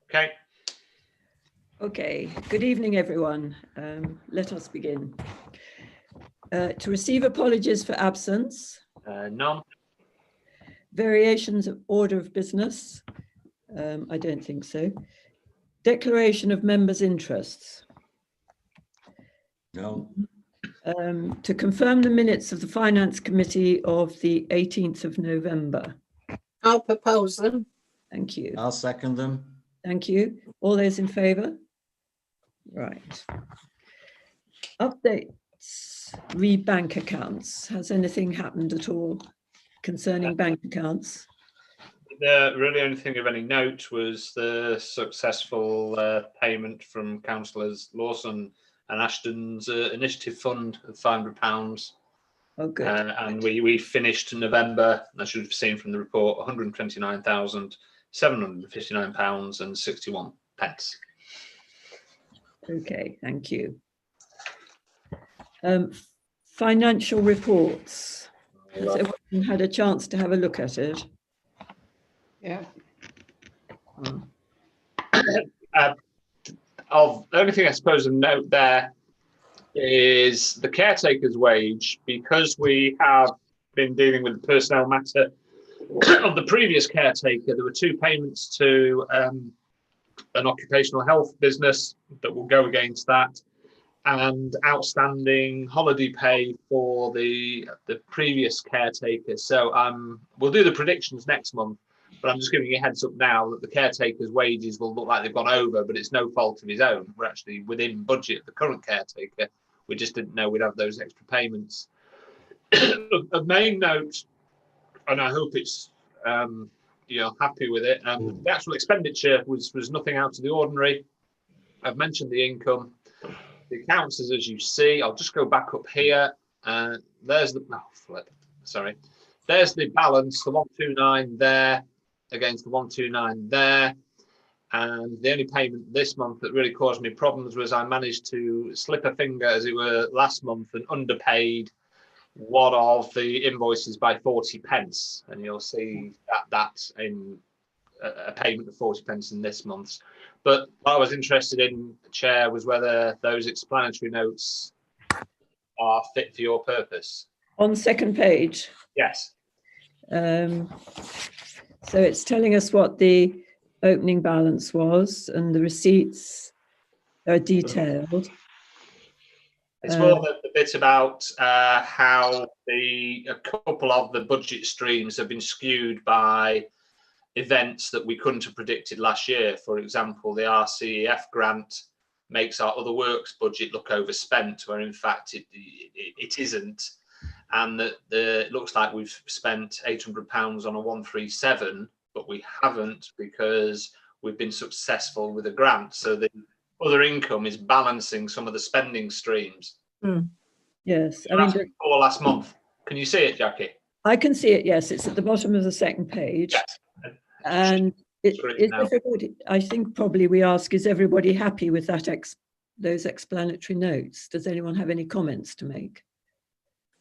Okay. Okay, good evening, everyone. Let us begin. To receive apologies for absence. None. Variations of order of business. I don't think so. Declaration of members' interests. No. To confirm the minutes of the Finance Committee of the 18th of November. I'll propose them. Thank you. I'll second them. Thank you. All those in favour? Right. Updates, re bank accounts. Has anything happened at all concerning bank accounts? The really only thing of any note was the successful payment from councillors Lawson and Ashton's initiative fund of £500. Oh, good. And we finished in November, and I should have seen from the report, £129,759.61. Okay, thank you. Financial reports. Has everyone had a chance to have a look at it? Yeah. The only thing I suppose to note there is the caretaker's wage, because we have been dealing with the personnel matter of the previous caretaker. There were two payments to an occupational health business that will go against that, and outstanding holiday pay for the previous caretaker. So we'll do the predictions next month, but I'm just giving you a heads up now that the caretaker's wages will look like they've gone over, but it's no fault of his own. We're actually within budget, the current caretaker. We just didn't know we'd have those extra payments. A main note, and I hope it's you're happy with it. The actual expenditure was nothing out of the ordinary. I've mentioned the income. The accounts, as you see, I'll just go back up here. There's the There's the balance, the 129 there against the 129 there. And the only payment this month that really caused me problems was I managed to slip a finger, as it were, last month and underpaid one of the invoices by 40 pence. And you'll see that's in a payment of 40 pence in this month's. But what I was interested in, Chair, was whether those explanatory notes are fit for your purpose. On the second page. Yes. So it's telling us what the opening balance was, and the receipts are detailed. It's more the bit about how a couple of the budget streams have been skewed by events that we couldn't have predicted last year. For example, the RCEF grant makes our other works budget look overspent, where in fact it isn't. And it looks like we've spent £800 on a 137, but we haven't, because we've been successful with a grant. So the other income is balancing some of the spending streams. Yes, I mean, for last month. Can you see it, Jackie? I can see it. Yes, it's at the bottom of the second page. Yes. And is everybody, I think probably we ask, is everybody happy with that those explanatory notes? Does anyone have any comments to make?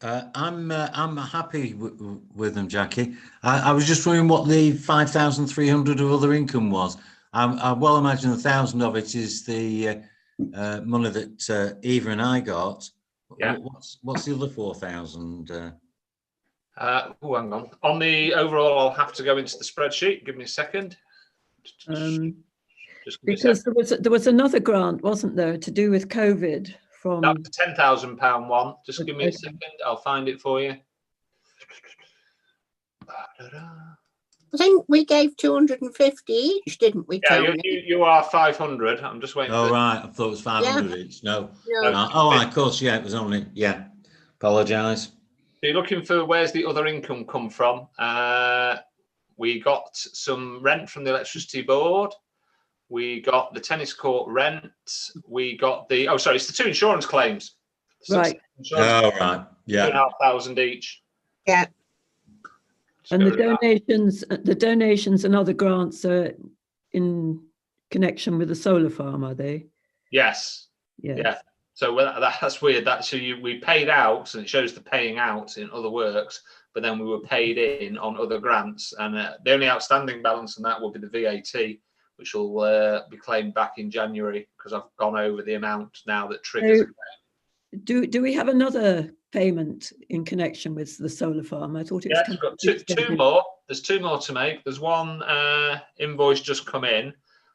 I'm happy with them, Jackie. I was just wondering what the 5,300 of other income was. I well imagine 1,000 of it is the money that Eva and I got. Yeah. What's the other 4,000? Hang on. On the overall, I'll have to go into the spreadsheet. Give me a second. Because there was another grant, wasn't there, to do with COVID? From that was a £10,000 one. Just give me a second. I'll find it for you. I think we gave 250 each, didn't we, Yeah, Tony? you are 500. I'm just waiting. Oh, right. I thought it was 500 each. No. Oh, of course. Yeah, it was only. Yeah. Apologise. So you're looking for where's the other income come from? We got some rent from the electricity board. We got the tennis court rent. We got it's the two insurance claims. Right. Right. Yeah. 2,500 each. Yeah. And the donations and other grants are in connection with the solar farm, are they? Yes. Yeah. So that's weird. We paid out, and it shows the paying out in other works, but then we were paid in on other grants, and the only outstanding balance on that will be the VAT, which will be claimed back in January because I've gone over the amount now that triggers. Do we have another payment in connection with the solar farm? I thought it was. Yeah, we've got two more. There's two more to make. There's one invoice just come in,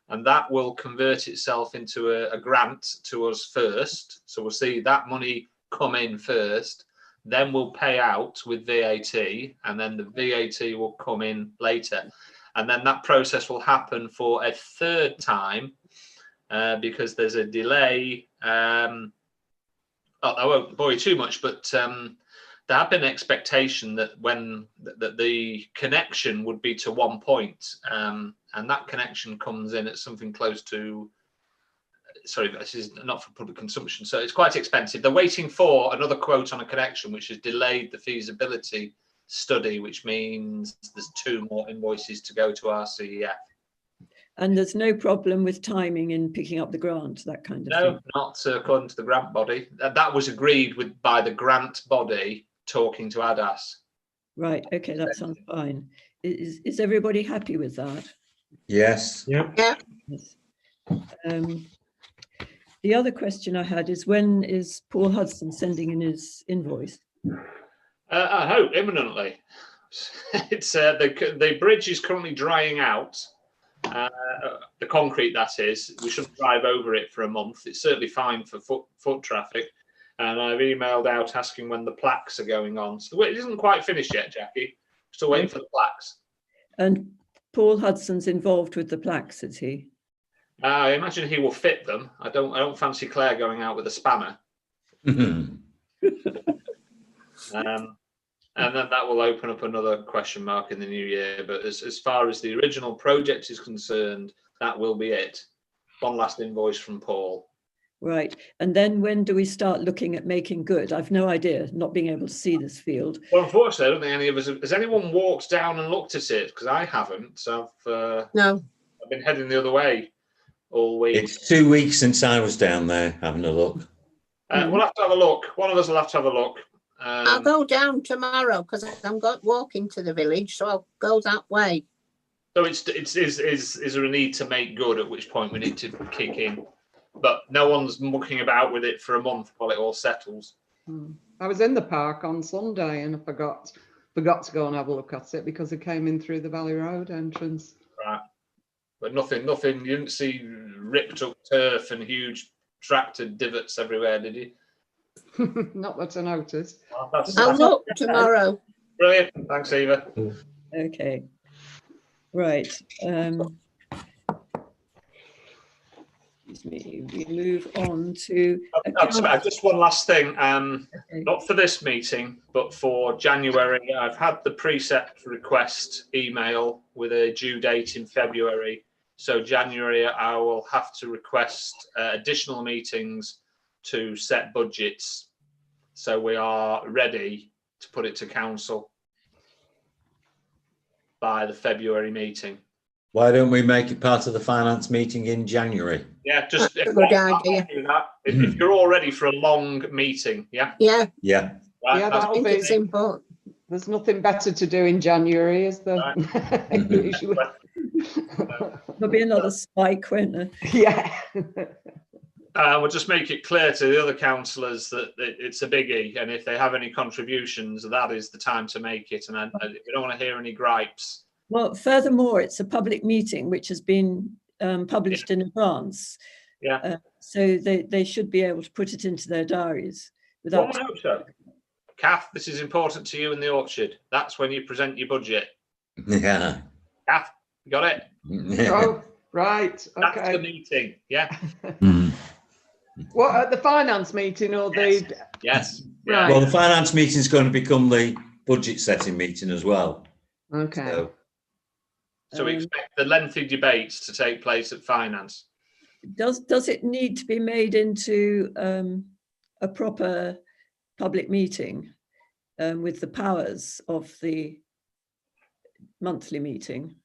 and that will convert itself into a grant to us first. So we'll see that money come in first, then we'll pay out with VAT, and then the VAT will come in later. And then that process will happen for a third time because there's a delay. I won't bore you too much, but there had been an expectation that the connection would be to 1 point, and that connection comes in at something close to, sorry, this is not for public consumption, so it's quite expensive. They're waiting for another quote on a connection, which has delayed the feasibility study, which means there's two more invoices to go to RCEF. And there's no problem with timing in picking up the grant, that kind of thing? No, not according to the grant body. That was agreed with by the grant body talking to ADAS. Right, okay, that sounds fine. Is everybody happy with that? Yes. Yeah. Yes. The other question I had is, when is Paul Hudson sending in his invoice? I hope imminently. It's the bridge is currently drying out. The concrete, that is. We shouldn't drive over it for a month. It's certainly fine for foot traffic. And I've emailed out asking when the plaques are going on. So it isn't quite finished yet, Jackie. Still waiting for the plaques. And Paul Hudson's involved with the plaques, is he? I imagine he will fit them. I don't fancy Claire going out with a spanner. And then that will open up another question mark in the new year. But as far as the original project is concerned, that will be it. One last invoice from Paul. Right. And then when do we start looking at making good? I've no idea, not being able to see this field. Well, unfortunately, I don't think any of us has anyone walked down and looked at it, because I haven't. So No. I've been heading the other way all week. It's 2 weeks since I was down there having a look. We'll have to have a look. One of us will have to have a look. I'll go down tomorrow because I'm walking to the village, so I'll go that way. So is there a need to make good, at which point we need to kick in? But no one's mucking about with it for a month while it all settles. I was in the park on Sunday and I forgot to go and have a look at it because it came in through the Valley Road entrance. Right. But nothing, you didn't see ripped up turf and huge tractor divots everywhere, did you? Not that I noticed. Well, I'll look tomorrow. Brilliant. Thanks, Eva. Okay. Right. Excuse me. We move on to. Just one last thing. Not for this meeting, but for January. I've had the precept request email with a due date in February. So January, I will have to request additional meetings to set budgets. So we are ready to put it to council by the February meeting. Why don't we make it part of the finance meeting in January? Yeah, just That's a good idea. If you're all ready for a long meeting, yeah? Yeah, Yeah. Right, Yeah, I that'll think be. it's important. There's nothing better to do in January, is there? Right. Usually. There'll be another spike, won't there? Yeah. We'll just make it clear to the other councillors that it's a biggie, and if they have any contributions, that is the time to make it. And we don't want to hear any gripes. Well, furthermore, it's a public meeting which has been published in advance. Yeah. So they should be able to put it into their diaries One without. would hope so. Kath, this is important to you in the orchard. That's when you present your budget. Yeah. Kath, you got it? Oh, right. That's the Okay. meeting. Yeah. What, at the finance meeting or Yes. the? Yes. Right. Well, the finance meeting is going to become the budget setting meeting as well. Okay. So we expect the lengthy debates to take place at finance. Does it need to be made into a proper public meeting with the powers of the monthly meeting?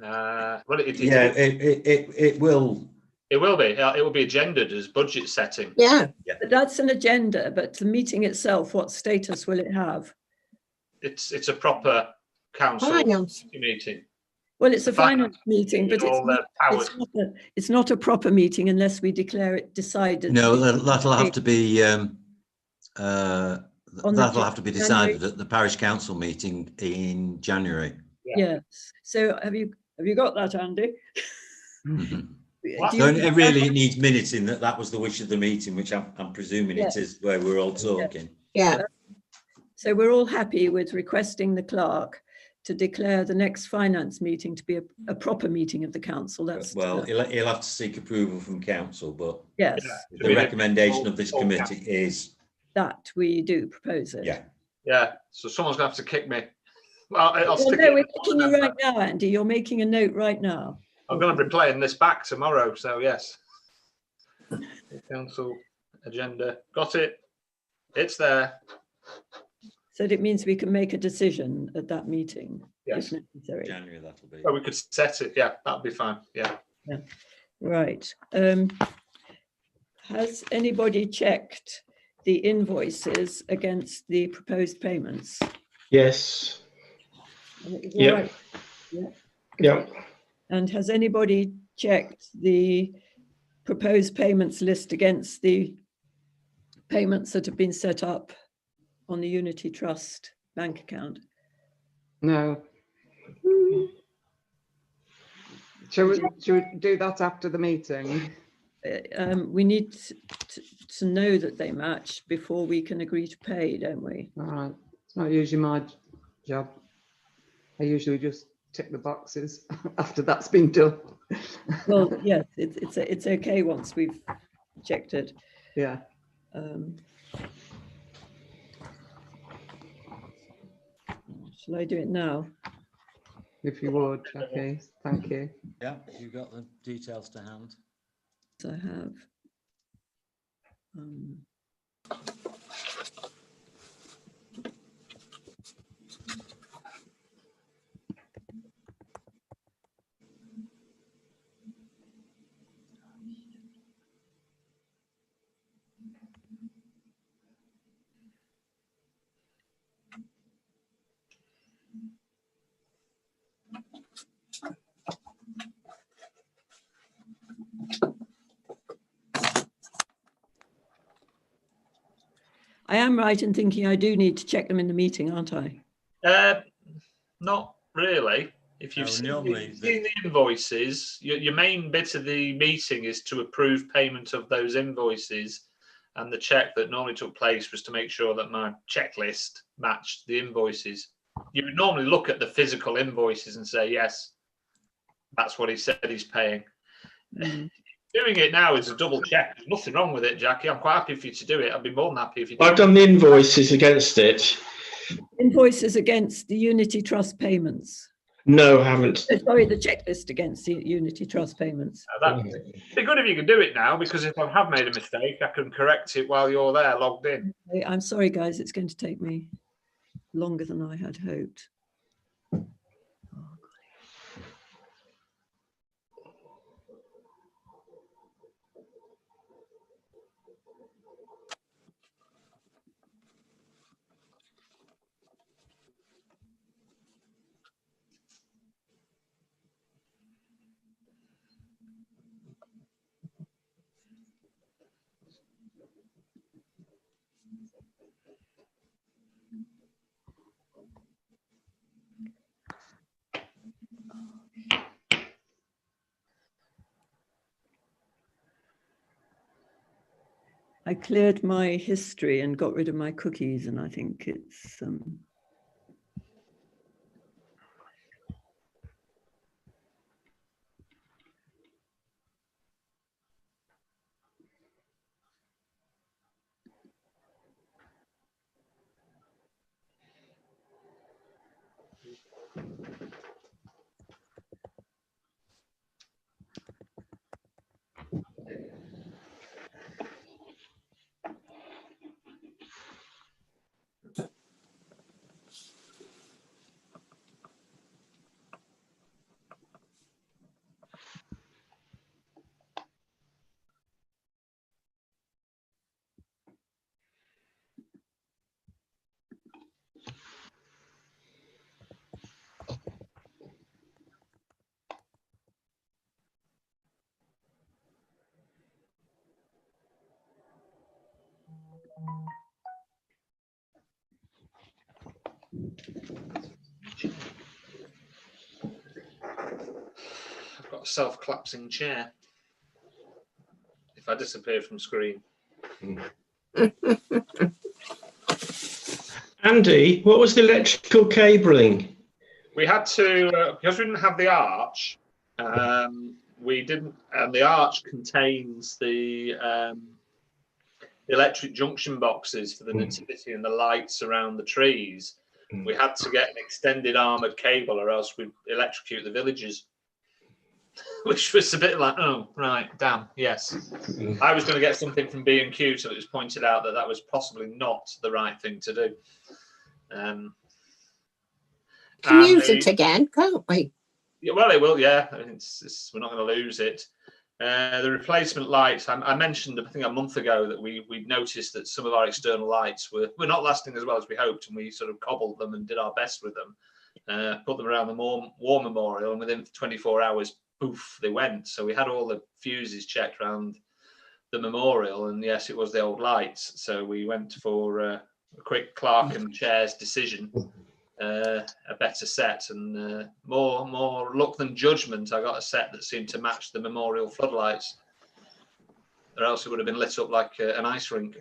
Well, Yeah, it will. It will be. It will be agendaed as budget setting. Yeah, But that's an agenda, but the meeting itself, what status will it have? It's a proper council finance. meeting. Well, it's a finance finance meeting, but all their powers. it's not a proper meeting unless we declare it decided. No, that'll have to be On the that'll have to be January- decided at the parish council meeting in January. Yes. So have you got that, Andy? Mhm. What? Do So you- it really it needs minutes in that was the wish of the meeting, which I'm presuming Yes. it is where we're all talking. Yeah, So we're all happy with requesting the clerk to declare the next finance meeting to be a proper meeting of the council. That's Well, he'll have to seek approval from council, but yes, Yeah. the recommendation of this All committee is, that we do propose it. yeah. Yeah, so someone's going to have to kick me. Well, I'll Well, stick no, it. we're kicking you right now, Andy. You're making a note right now. I'm going to be playing this back tomorrow, so yes. Council agenda, got it. It's there. So it means we can make a decision at that meeting Yes. if necessary. January that'll be. Oh, we could set it. Yeah, that'll be fine. Yeah. Right. Has anybody checked the invoices against the proposed payments? Yes. And it was all Yeah. right? Yeah. And has anybody checked the proposed payments list against the payments that have been set up on the Unity Trust bank account? No. Shall we do that after the meeting? We need to know that they match before we can agree to pay, don't we? All right. It's not usually my job. I usually just tick the boxes after that's been done. Well, yes, it's okay once we've checked it. Yeah. Shall I do it now? If you would, Jackie. Thank you. Yeah, you got the details to hand. I have. I am right in thinking I do need to check them in the meeting, aren't I? Not really. If you've No, seen, normally you've seen the invoices, your main bit of the meeting is to approve payment of those invoices. And the check that normally took place was to make sure that my checklist matched the invoices. You would normally look at the physical invoices and say, yes, that's what he said he's paying. Doing it now is a double check. There's nothing wrong with it, Jackie. I'm quite happy for you to do it. I'd be more than happy if you did. I've done the invoices against it. Invoices against the Unity Trust payments. No, I haven't. Sorry, the checklist against the Unity Trust payments. That'd be good if you could do it now, because if I have made a mistake, I can correct it while you're there logged in. I'm sorry, guys, it's going to take me longer than I had hoped. I cleared my history and got rid of my cookies, and I think it's I've got a self-collapsing chair. If I disappear from screen. Andy, what was the electrical cabling? We had to, because we didn't have the arch, we didn't, and the arch contains the electric junction boxes for the nativity and the lights around the trees. We had to get an extended armoured cable or else we'd electrocute the villagers. Which was a bit like, oh, right, damn, yes. I was going to get something from B&Q, so it was pointed out that that was possibly not the right thing to do. Can use it again, can't we? Yeah, well, it will, yeah. I mean, we're not going to lose it. The replacement lights, I mentioned, I think a month ago, that we noticed that some of our external lights were not lasting as well as we hoped, and we sort of cobbled them and did our best with them. Put them around the War Memorial, and within 24 hours, poof, they went. So we had all the fuses checked around the memorial, and yes, it was the old lights. So we went for a quick Clark and Chairs decision, a better set, and more luck than judgment. I got a set that seemed to match the memorial floodlights, or else it would have been lit up like an ice rink.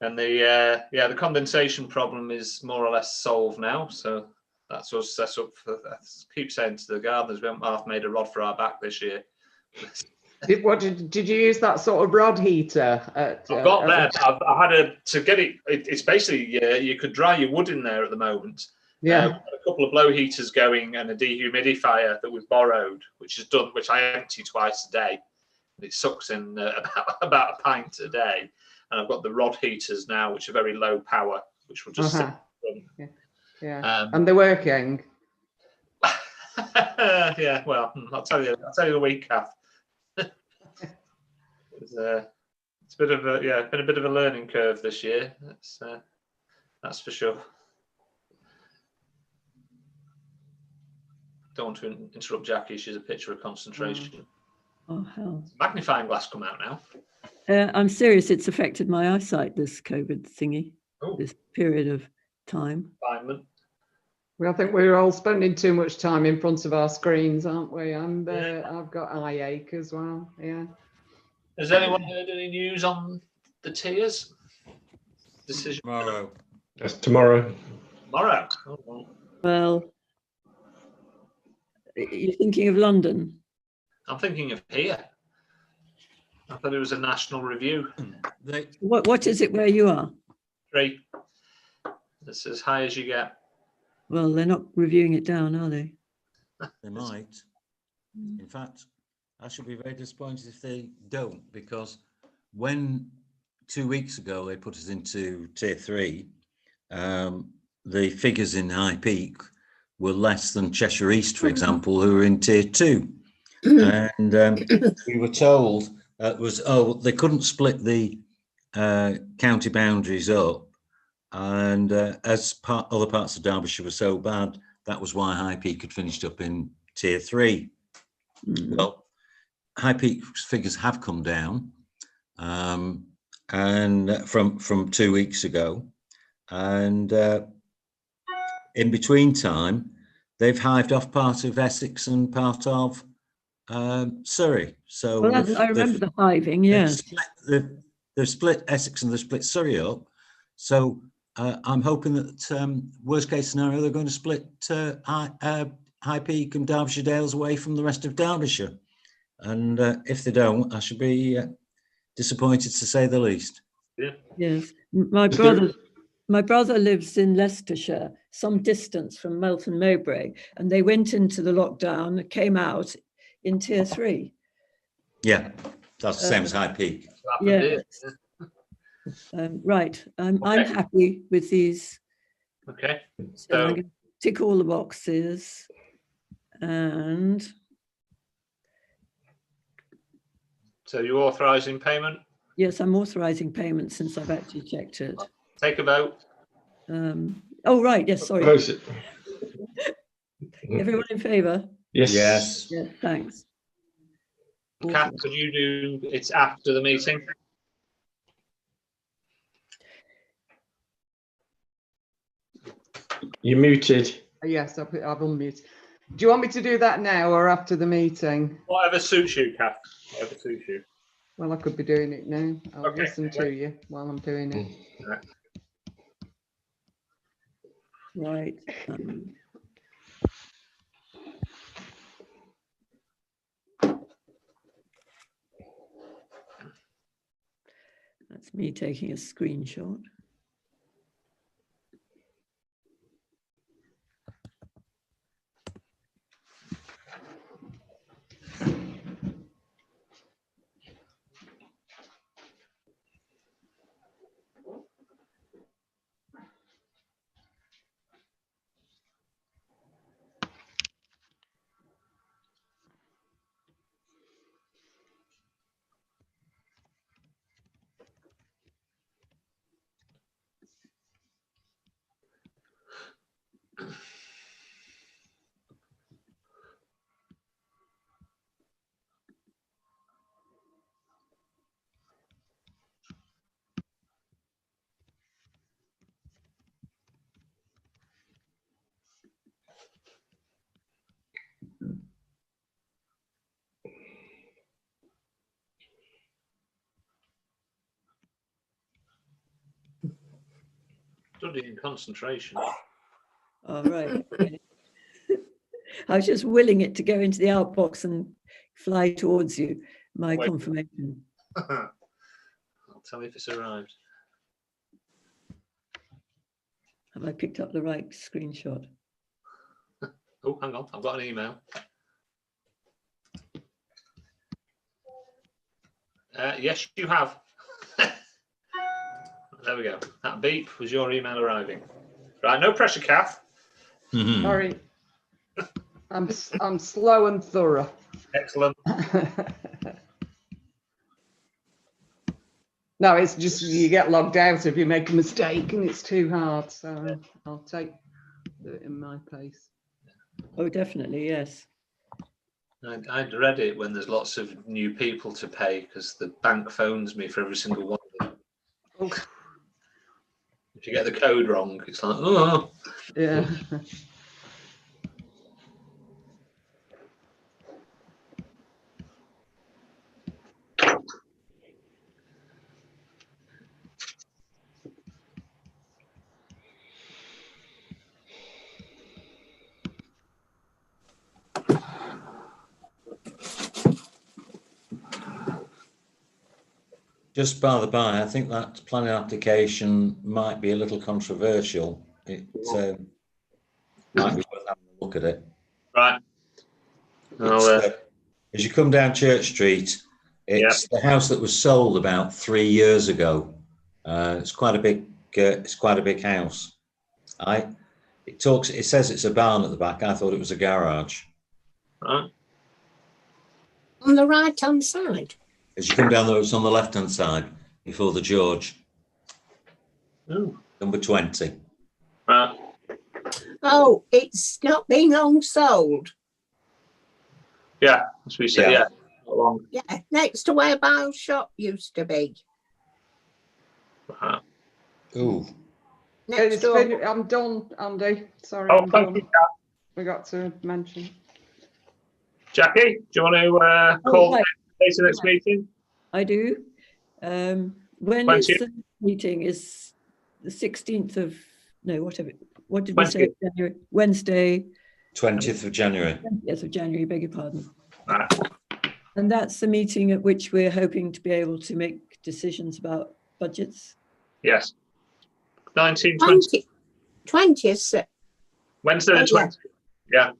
And the condensation problem is more or less solved now. So that's us set up for. I keep saying to the gardeners, we haven't half made a rod for our back this year. Did you use that sort of rod heater? I've got that. I had to get it. It's basically you could dry your wood in there at the moment. Yeah. A couple of blow heaters going and a dehumidifier that we've borrowed, which I empty twice a day. It sucks in about a pint a day. And I've got the rod heaters now, which are very low power, which will just sit. Yeah. And they're working. Yeah. Well, I'll tell you the week, Kath. It's a bit of been a bit of a learning curve this year. That's for sure. Don't want to interrupt Jackie. She's a picture of concentration. Oh, hell. Magnifying glass come out now. I'm serious. It's affected my eyesight, this COVID thingy, Oh. this period of time. Confinement. Well, I think we're all spending too much time in front of our screens, aren't we? And I've got eye ache as well. Yeah. Has anyone heard any news on the tiers decision? Tomorrow. That's tomorrow. Tomorrow. Oh, well. Well, you're thinking of London? I'm thinking of here. I thought it was a national review. What is it where you are? 3. It's as high as you get. Well, they're not reviewing it down, are they? They might. In fact, I should be very disappointed if they don't, because when 2 weeks ago they put us into tier 3, the figures in High Peak were less than Cheshire East, for example, who were in tier 2. And we were told they couldn't split the county boundaries up. And as other parts of Derbyshire were so bad, that was why High Peak had finished up in tier 3. Well, High Peak figures have come down, and from 2 weeks ago, and in between time, they've hived off part of Essex and part of Surrey. So well, I remember the hiving. Yes, they've split Essex and they've split Surrey up. So I'm hoping that worst case scenario, they're going to split High Peak and Derbyshire Dales away from the rest of Derbyshire. And if they don't, I should be disappointed, to say the least. Yeah. yes. My brother lives in Leicestershire, some distance from Melton Mowbray, and they went into the lockdown, came out in tier 3. Yeah, that's the same as High Peak. Yes. Right. I'm happy with these. Okay. So I'm going to tick all the boxes, and So you're authorising payment? yes, I'm authorising payment since I've actually checked it. Take a vote. Oh, right. Yes, sorry. Close it. Everyone in favour? Yes. Yes. Yeah, thanks. Kath, could you do it's after the meeting? You're muted. Yes, I've unmuted. Do you want me to do that now or after the meeting? Whatever suits you, Kath. Whatever suits you. Well, I could be doing it now. I'll Okay, listen to you while I'm doing it. Right. That's me taking a screenshot. Studying concentration. All right. Okay. I was just willing it to go into the outbox and fly towards you, my Wait. confirmation. I'll tell you if it's arrived. Have I picked up the right screenshot? Oh, hang on. I've got an email. Yes, you have. There we go. That beep was your email arriving. Right, no pressure, Kath. Sorry. I'm slow and thorough. Excellent. No, it's just you get logged out if you make a mistake and it's too hard. So I'll do it in my pace. Oh, definitely, yes. I dread it when there's lots of new people to pay because the bank phones me for every single one of them. Oh. If you get the code wrong, it's like, oh. Yeah. Just by the by, I think that planning application might be a little controversial. It might be worth having a look at it. Right. As you come down Church Street, it's the house that was sold about 3 years ago. It's quite a big. It's quite a big house. It says it's a barn at the back. I thought it was a garage. Right. On the right-hand side. As you come down there, it's on the left-hand side before the George. Ooh. Number 20. Right. Oh, it's not been long sold. Yeah, as we said, Yeah. yeah. Not long. Yeah, next to where Bowles shop used to be. Right. Ooh. Next door. I'm done, Andy. Sorry. Oh, I'm thank done. you, Kath. Forgot to mention. Jackie, do you want to call right. the next meeting? I do. When is the meeting? Is the 16th of, no, whatever. What did we say? January, Wednesday, 20th of January. 20th of January, beg your pardon. Right. And that's the meeting at which we're hoping to be able to make decisions about budgets. Yes. 1920. 20th. Wednesday the 20th. Yeah.